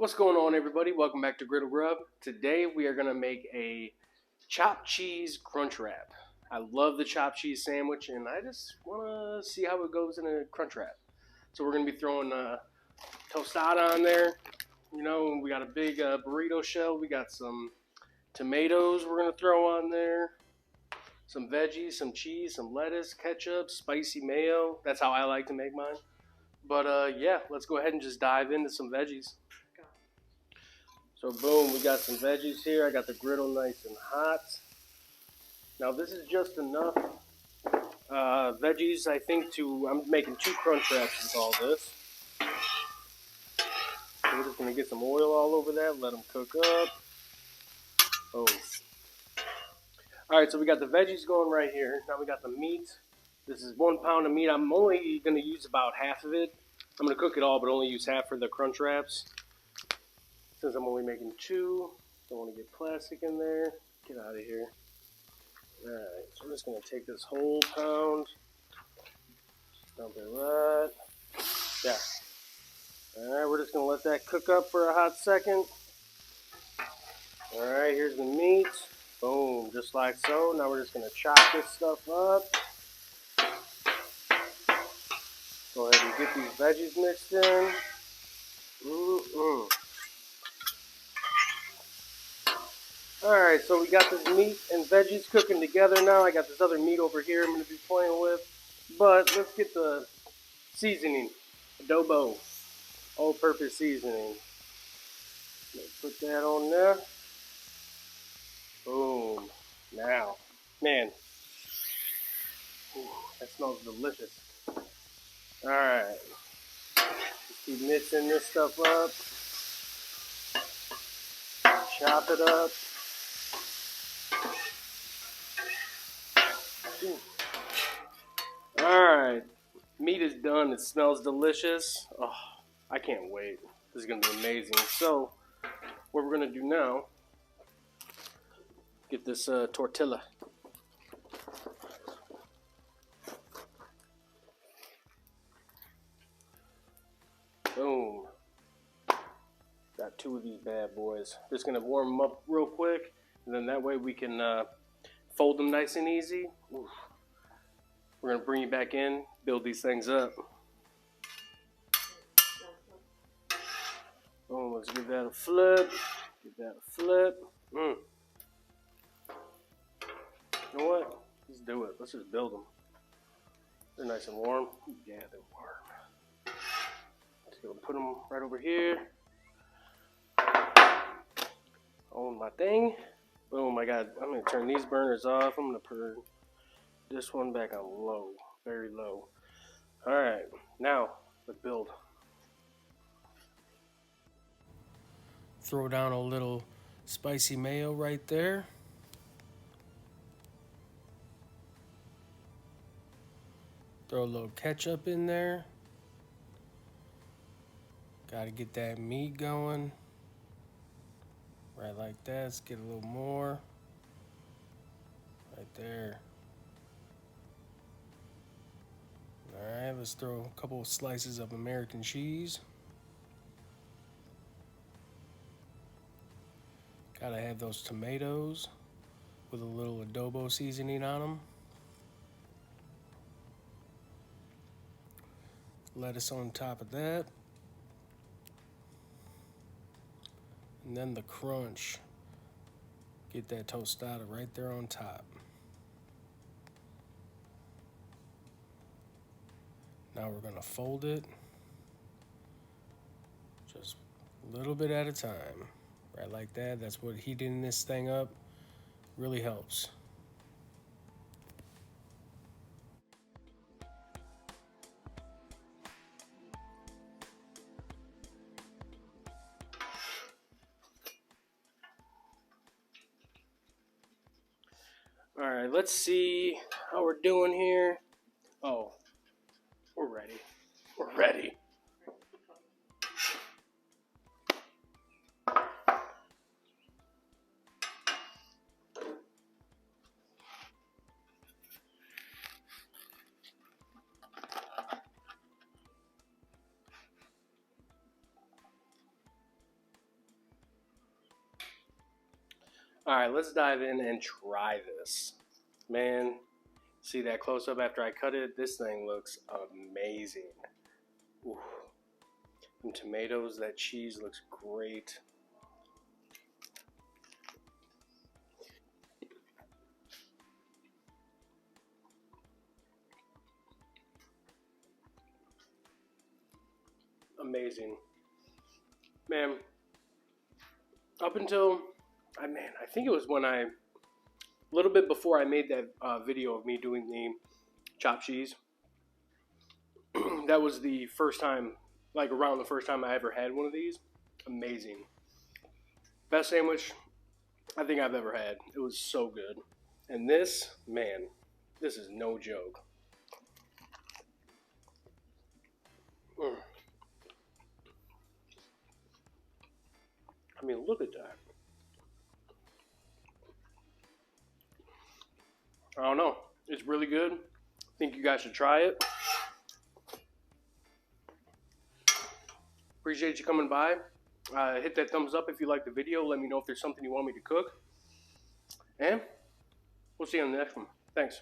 What's going on, everybody? Welcome back to Griddle Grub. Today we are going to make a chopped cheese crunch wrap. I love the chopped cheese sandwich and I just want to see how it goes in a crunch wrap. So we're going to be throwing tostada on there. You know, we got a big burrito shell. We got some tomatoes we're going to throw on there. Some veggies, some cheese, some lettuce, ketchup, spicy mayo. That's how I like to make mine. But yeah, let's go ahead and just dive into some veggies. So boom, we got some veggies here. I got the griddle nice and hot. Now this is just enough veggies, I think, I'm making 2 crunch wraps with all this. So we're just going to get some oil all over that, let them cook up. Boom. Alright, so we got the veggies going right here. Now we got the meat. This is 1 pound of meat. I'm only going to use about half of it. I'm going to cook it all, but only use half for the crunch wraps. Since I'm only making 2, don't want to get plastic in there. Get out of here. Alright, so I'm just going to take this whole pound, dump it right there. Alright, we're just going to let that cook up for a hot second. Alright, here's the meat. Boom, just like so. Now we're just going to chop this stuff up. Go ahead and get these veggies mixed in. Alright, so we got this meat and veggies cooking together now. I got this other meat over here I'm going to be playing with. But let's get the seasoning. Adobo. All-purpose seasoning. Put that on there. Boom. Now. Man. Ooh, that smells delicious. Alright. Just keep mixing this stuff up. Chop it up. Alright, meat is done. It smells delicious. Oh, I can't wait. This is going to be amazing. So, what we're going to do now, get this tortilla. Boom. Got 2 of these bad boys. Just going to warm them up real quick, and then that way we can fold them nice and easy. Oof. We're going to bring you back in, build these things up. Oh, let's give that a flip. Give that a flip. You know what? Let's do it. Let's just build them. They're nice and warm. Yeah, they're warm. Just going to put them right over here. On my thing. Boom, I'm going to turn these burners off. I'm going to put this one back on low, very low. Alright, now let's build. Throw down a little spicy mayo right there. Throw a little ketchup in there. Gotta get that meat going. Right like that. Let's get a little more. Right there. Alright, let's throw a couple of slices of American cheese. Gotta have those tomatoes with a little adobo seasoning on them. Lettuce on top of that. And then the crunch. Get that tostada right there on top. Now we're going to fold it just a little bit at a time. Right like that. That's what heating this thing up really helps. Alright, let's see how we're doing here. Oh, we're ready. We're ready. All right, let's dive in and try this. Man, see that close up after I cut it? This thing looks amazing. Ooh. Some tomatoes, that cheese looks great. Amazing. Man, up until, I think it was when a little bit before I made that video of me doing the chopped cheese. That was the first time, like around the first time I ever had one of these. Amazing. Best sandwich I think I've ever had. It was so good. And this, man, this is no joke. I mean, look at that. I don't know. It's really good. I think you guys should try it. Appreciate you coming by. Hit that thumbs up if you like the video. Let me know if there's something you want me to cook. And we'll see you on the next one. Thanks.